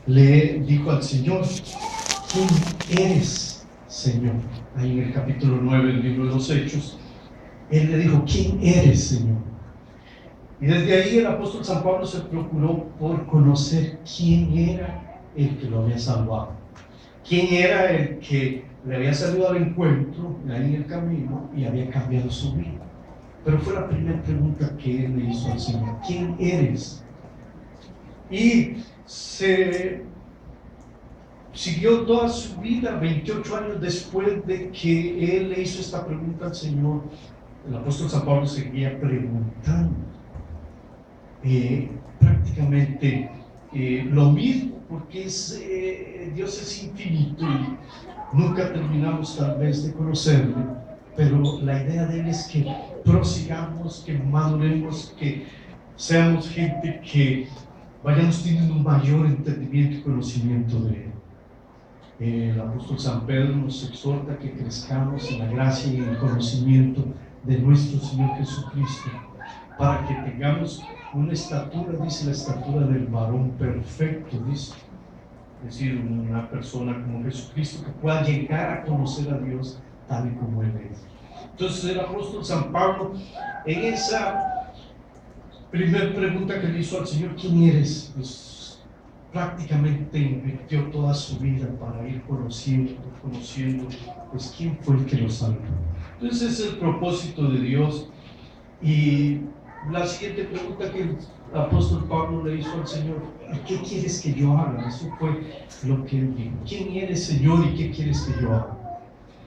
le dijo al Señor: ¿quién eres, Señor? Ahí en el capítulo 9 del libro de los Hechos, él le dijo: ¿quién eres, Señor? Y desde ahí el apóstol San Pablo se preocupó por conocer quién era el que lo había salvado, quién era el que le había salido al encuentro ahí en el camino y había cambiado su vida. Pero fue la primera pregunta que él le hizo al Señor: ¿quién eres? Y se siguió toda su vida, 28 años después de que él le hizo esta pregunta al Señor. El apóstol San Pablo seguía preguntando prácticamente lo mismo, porque Dios es infinito y nunca terminamos tal vez de conocerle, pero la idea de él es que prosigamos, que maduremos, que seamos gente que vayamos teniendo un mayor entendimiento y conocimiento de él. El apóstol San Pedro nos exhorta que crezcamos en la gracia y en el conocimiento de nuestro Señor Jesucristo, para que tengamos una estatura, dice, la estatura del varón perfecto, dice, es decir, una persona como Jesucristo que pueda llegar a conocer a Dios tal y como Él es. Entonces el apóstol San Pablo, en esa primera pregunta que le hizo al Señor: ¿quién eres?, pues prácticamente invirtió toda su vida para ir conociendo, pues quién fue el que lo salvó. Entonces ese es el propósito de Dios. Y la siguiente pregunta que el apóstol Pablo le hizo al Señor: ¿qué quieres que yo haga? Eso fue lo que él dijo: ¿quién eres, Señor, y qué quieres que yo haga?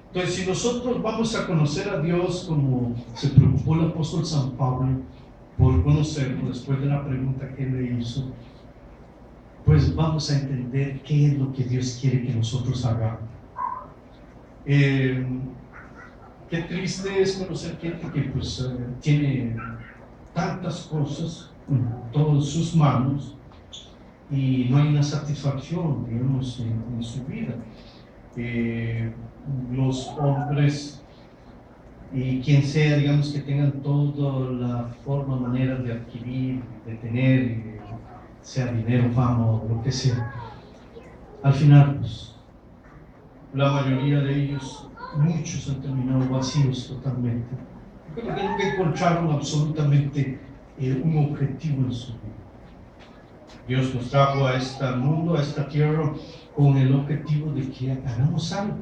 Entonces, si nosotros vamos a conocer a Dios como se preocupó el apóstol San Pablo por conocerlo después de la pregunta que él le hizo, pues vamos a entender qué es lo que Dios quiere que nosotros hagamos. Qué triste es conocer gente que pues tiene tantas cosas en todas sus manos y no hay una satisfacción, digamos, en su vida. Los hombres y quien sea, digamos, que tengan toda la forma, manera de adquirir, de tener, sea dinero, fama o lo que sea, al final, pues, la mayoría de ellos, muchos han terminado vacíos totalmente, porque nunca encontraron absolutamente un objetivo en su vida. Dios nos trajo a este mundo, a esta tierra, con el objetivo de que hagamos algo,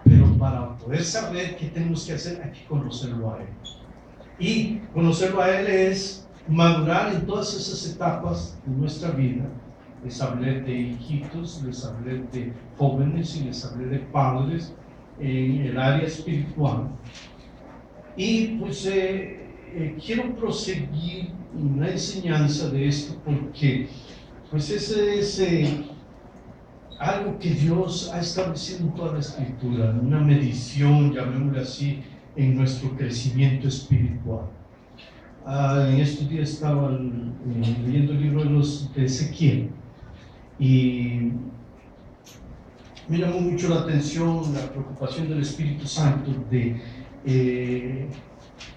pero para poder saber qué tenemos que hacer hay que conocerlo a Él, y conocerlo a Él es madurar en todas esas etapas de nuestra vida. Les hablé de hijitos, les hablé de jóvenes y les hablé de padres en el área espiritual. Y pues quiero proseguir en la enseñanza de esto, porque pues ese es algo que Dios ha establecido en toda la Escritura, una medición, llamémosle así, en nuestro crecimiento espiritual. En estos días estaba leyendo el libro de Ezequiel, y me llamó mucho la atención la preocupación del Espíritu Santo de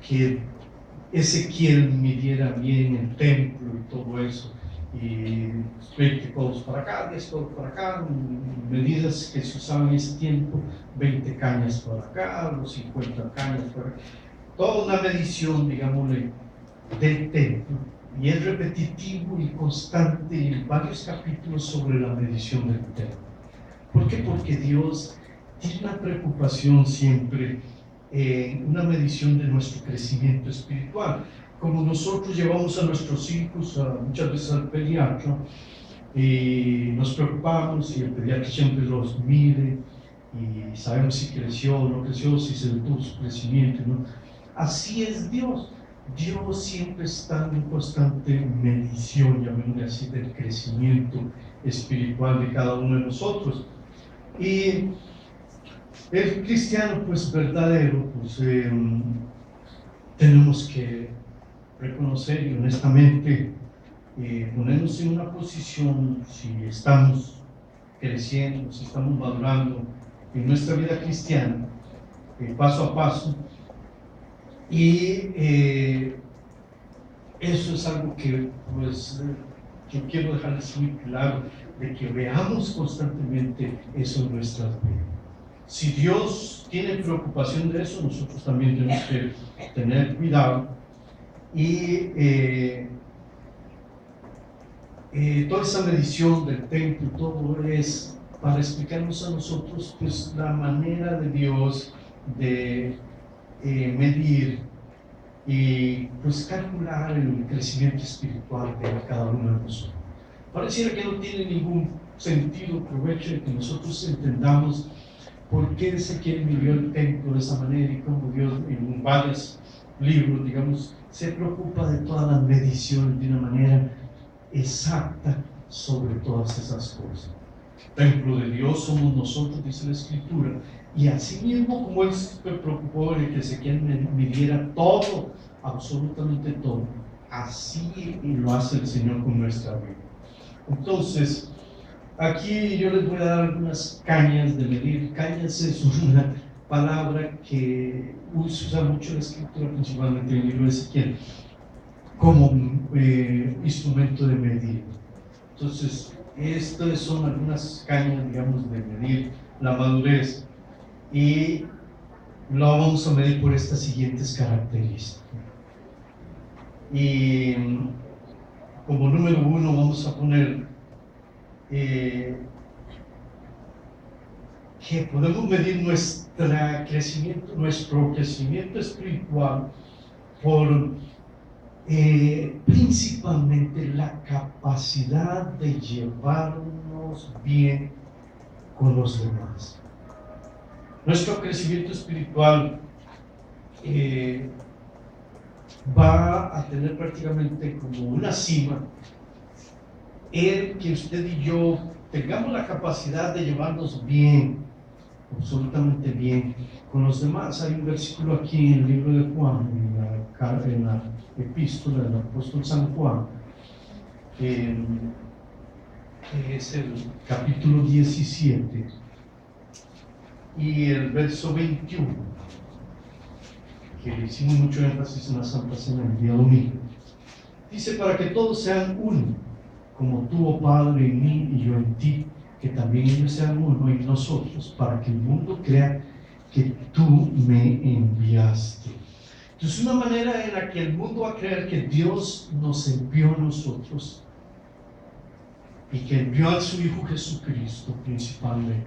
que Ezequiel midiera bien el templo y todo eso, y 20 codos para acá, 10 codos para acá, medidas que se usaban en ese tiempo, 20 cañas para acá, los 50 cañas para acá, toda una medición, digámosle, del templo. Y es repetitivo y constante en varios capítulos sobre la medición del templo. ¿Por qué? Porque Dios tiene una preocupación siempre en una medición de nuestro crecimiento espiritual. Como nosotros llevamos a nuestros hijos muchas veces al pediatra y nos preocupamos, y el pediatra siempre los mide y sabemos si creció o no creció, si se detuvo su crecimiento, ¿no? Así es Dios. Dios siempre está en constante medición, llamémosle así, del crecimiento espiritual de cada uno de nosotros. Y el cristiano, pues verdadero, pues tenemos que reconocer y honestamente ponernos en una posición, si estamos creciendo, si estamos madurando en nuestra vida cristiana, paso a paso. Y eso es algo que pues yo quiero dejarles muy claro de que veamos constantemente eso en nuestras vidas. Si Dios tiene preocupación de eso, nosotros también tenemos que tener cuidado y toda esa medición del templo, todo es para explicarnos a nosotros pues la manera de Dios de medir y pues calcular el crecimiento espiritual de cada uno de nosotros. Pareciera que no tiene ningún sentido, provecho de que nosotros entendamos por qué Ezequiel midió el templo de esa manera y cómo Dios en varios libros, digamos, se preocupa de todas las mediciones de una manera exacta sobre todas esas cosas. Templo de Dios somos nosotros, dice la Escritura, y así mismo como Él se preocupó de que Ezequiel midiera todo, absolutamente todo, así lo hace el Señor con nuestra vida. Entonces, aquí yo les voy a dar algunas cañas de medir. Cañas es una palabra que se usa mucho en la Escritura, principalmente en el libro de Ezequiel, como instrumento de medir. Entonces, estas son algunas cañas, digamos, de medir la madurez, y lo vamos a medir por estas siguientes características. Y como número 1 vamos a poner que podemos medir nuestro crecimiento espiritual por principalmente la capacidad de llevarnos bien con los demás. Nuestro crecimiento espiritual va a tener prácticamente como una cima el que usted y yo tengamos la capacidad de llevarnos bien, absolutamente bien con los demás. Hay un versículo aquí en el libro de Juan, en la epístola del apóstol San Juan, que es el capítulo 17 y el verso 21, que le hicimos mucho énfasis en la Santa Cena el día domingo. Dice: para que todos sean uno, como tú, oh Padre, en mí y yo en ti, que también ellos sean uno en nosotros, para que el mundo crea que tú me enviaste. Entonces, una manera en la que el mundo va a creer que Dios nos envió a nosotros y que envió a su Hijo Jesucristo principalmente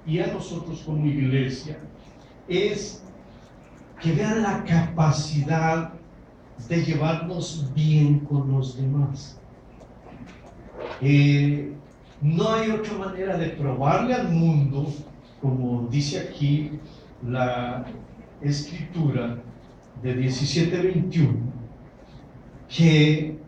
y a nosotros como iglesia, es que vean la capacidad de llevarnos bien con los demás. No hay otra manera de probarle al mundo, como dice aquí la Escritura de 17:21, que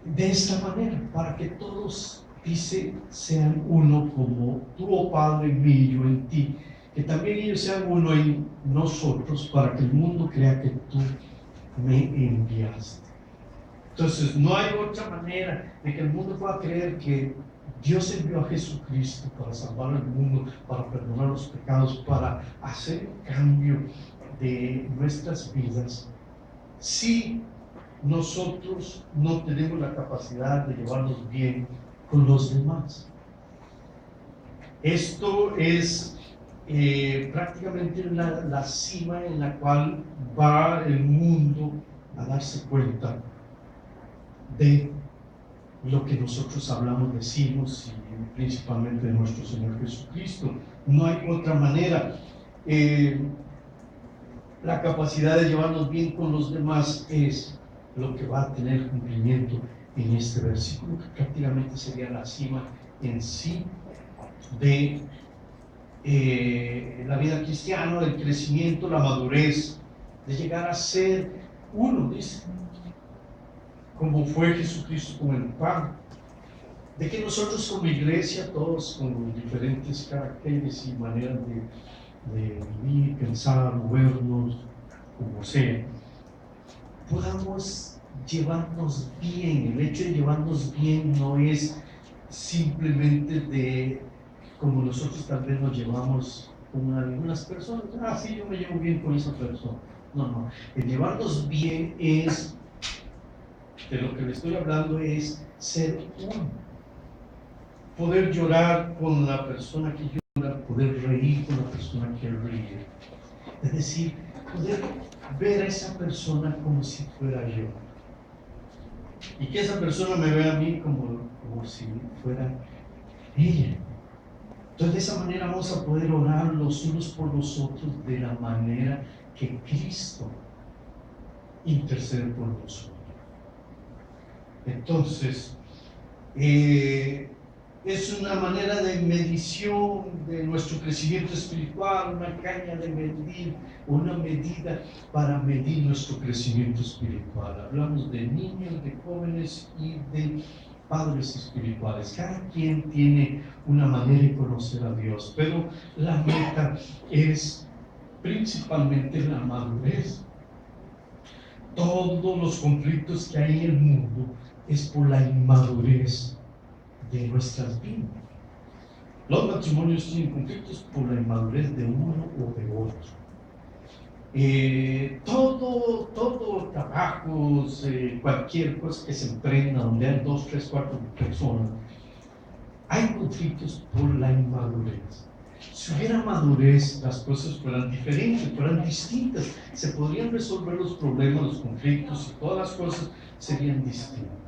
de esta manera, para que todos, dice, sean uno, como tú, oh Padre, en mí y yo en ti, que también ellos sean uno en nosotros, para que el mundo crea que tú me enviaste. Entonces, no hay otra manera de que el mundo pueda creer que Dios envió a Jesucristo para salvar al mundo, para perdonar los pecados, para hacer un cambio de nuestras vidas, si nosotros no tenemos la capacidad de llevarnos bien con los demás. Esto es prácticamente la cima en la cual va el mundo a darse cuenta de lo que nosotros hablamos, decimos, y principalmente de nuestro Señor Jesucristo. No hay otra manera. La capacidad de llevarnos bien con los demás es lo que va a tener cumplimiento en este versículo, que prácticamente sería la cima en sí de la vida cristiana, del crecimiento, la madurez, de llegar a ser uno, dice, como fue Jesucristo con el pan, de que nosotros como iglesia, todos con diferentes caracteres y maneras de vivir, pensar, movernos, como sea, podamos llevarnos bien. El hecho de llevarnos bien no es simplemente de como nosotros tal vez nos llevamos con algunas personas. Sí, yo me llevo bien con esa persona. No, el llevarnos bien es De lo que le estoy hablando es ser uno. Poder llorar con la persona que llora, poder reír con la persona que ríe. Es decir, poder ver a esa persona como si fuera yo. Y que esa persona me vea a mí como si fuera ella. Entonces, de esa manera vamos a poder orar los unos por los otros de la manera que Cristo intercede por nosotros. Entonces, es una manera de medición de nuestro crecimiento espiritual, una caña de medir, una medida para medir nuestro crecimiento espiritual. Hablamos de niños, de jóvenes y de padres espirituales. Cada quien tiene una manera de conocer a Dios, pero la meta es principalmente la madurez. Todos los conflictos que hay en el mundo es por la inmadurez de nuestras vidas. Los matrimonios tienen conflictos por la inmadurez de uno o de otro. Todo trabajos, cualquier cosa que se emprenda donde hay 2, 3, 4 personas, hay conflictos por la inmadurez. Si hubiera madurez, las cosas fueran diferentes, fueran distintas, se podrían resolver los problemas, los conflictos y todas las cosas serían distintas.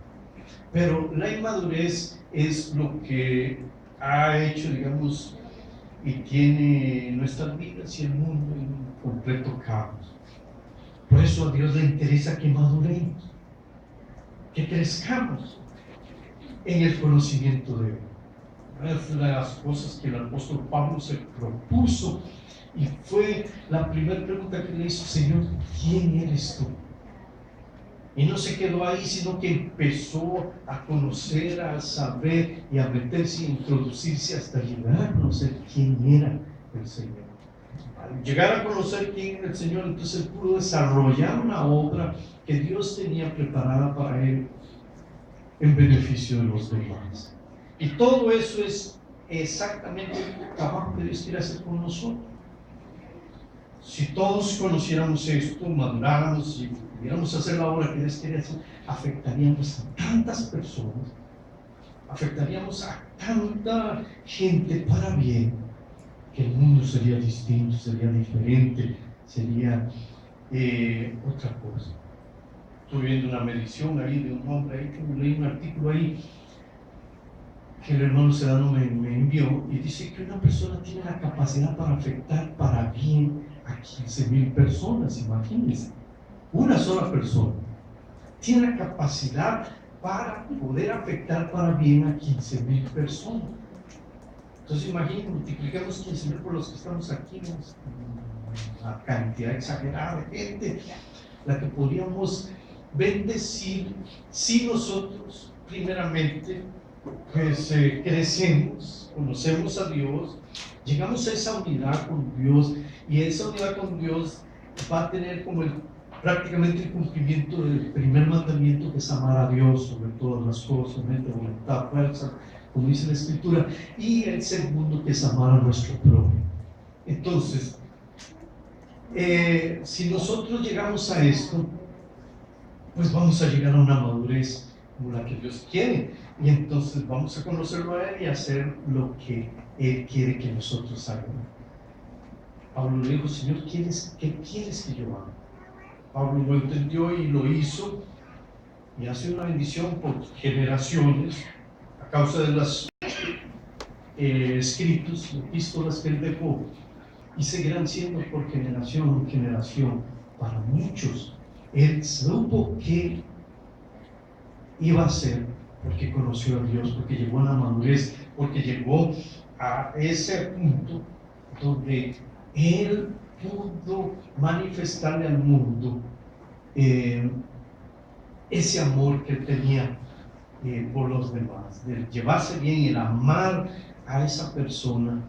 Pero la inmadurez es lo que ha hecho, digamos, y tiene nuestras vidas y el mundo en completo caos. Por eso a Dios le interesa que maduremos, que crezcamos en el conocimiento de Él. Es una de las cosas que el apóstol Pablo se propuso y fue la primera pregunta que le hizo: Señor, ¿quién eres tú? Y no se quedó ahí, sino que empezó a conocer, a saber y a meterse y a introducirse hasta llegar a conocer quién era el Señor. Al llegar a conocer quién era el Señor, entonces él pudo desarrollar una obra que Dios tenía preparada para él en beneficio de los demás. Y todo eso es exactamente el trabajo que Dios quiere hacer con nosotros. Si todos conociéramos esto, maduráramos y pudiéramos hacer la obra que Dios quiere hacer, afectaríamos a tantas personas, afectaríamos a tanta gente para bien, que el mundo sería distinto, sería diferente, sería otra cosa. Estuve viendo una medición ahí de un hombre, ahí que leí un artículo ahí que el hermano Sedano me envió, y dice que una persona tiene la capacidad para afectar para bien a 15,000 personas. Imagínense, una sola persona tiene la capacidad para poder afectar para bien a 15,000 personas. Entonces imagínense, multiplicamos 15,000 por los que estamos aquí, una cantidad exagerada de gente, la que podríamos bendecir si nosotros primeramente pues crecemos, conocemos a Dios, llegamos a esa unidad con Dios, y esa unidad con Dios va a tener como prácticamente el cumplimiento del primer mandamiento, que es amar a Dios sobre todas las cosas, mente, voluntad, fuerza, como dice la Escritura, y el segundo, que es amar a nuestro prójimo. Entonces, si nosotros llegamos a esto, pues vamos a llegar a una madurez como la que Dios quiere, y entonces vamos a conocerlo a Él y hacer lo que Él quiere que nosotros hagamos. Pablo le dijo: Señor, ¿qué quieres que yo haga? Pablo lo entendió y lo hizo, y hace una bendición por generaciones a causa de los escritos, epístolas que él dejó, y seguirán siendo por generación en generación para muchos. Él supo que iba a ser, porque conoció a Dios, porque llegó a la madurez, porque llegó a ese punto donde él pudo manifestarle al mundo ese amor que él tenía por los demás, de llevarse bien, el amar a esa persona,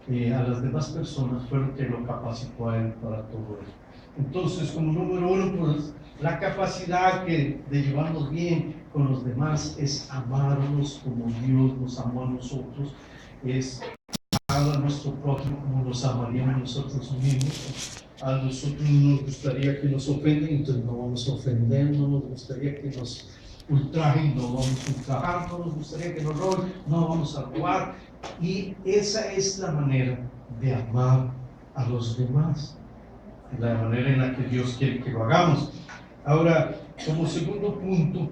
a las demás personas, fue lo que lo capacitó a él para todo eso. Entonces, como número uno, pues la capacidad de llevarnos bien con los demás es amarnos como Dios nos amó a nosotros, es amar a nuestro prójimo como nos amaríamos nosotros mismos. A nosotros no nos gustaría que nos ofendan, entonces no vamos a ofender. No nos gustaría que nos ultrajen, no vamos a ultrajar, no nos gustaría que nos roben, no vamos a robar. Y esa es la manera de amar a los demás, la manera en la que Dios quiere que lo hagamos. Ahora, como segundo punto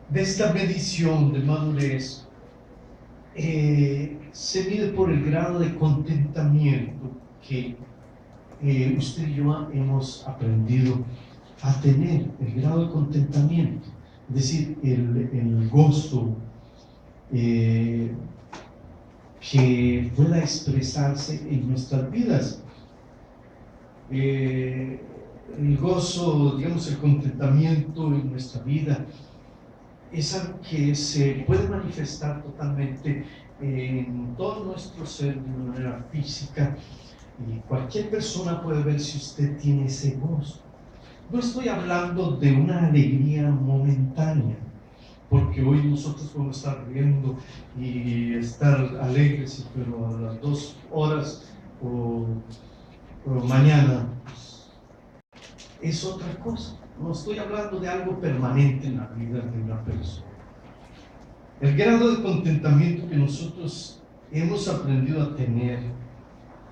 de esta medición de madurez, se mide por el grado de contentamiento que usted y yo hemos aprendido a tener, el grado de contentamiento, es decir, el gozo que pueda expresarse en nuestras vidas. El gozo, digamos, el contentamiento en nuestra vida es algo que se puede manifestar totalmente en todo nuestro ser de una manera física, y cualquier persona puede ver si usted tiene ese gozo. No estoy hablando de una alegría momentánea, porque hoy nosotros podemos estar riendo y estar alegres, pero a las 2 horas o mañana es otra cosa. No estoy hablando de algo permanente en la vida de una persona. El grado de contentamiento que nosotros hemos aprendido a tener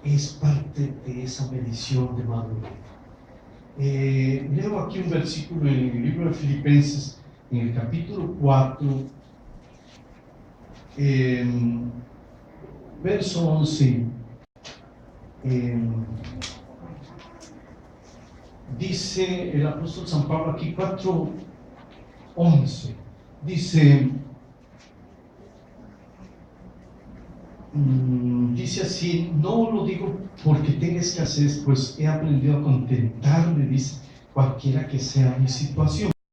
es parte de esa medición de madurez. Leo aquí un versículo en el libro de Filipenses, en el capítulo 4, verso 11. Dice el apóstol San Pablo aquí, 4:11, dice así: no lo digo porque tenga escasez, pues he aprendido a contentarme, dice, cualquiera que sea mi situación.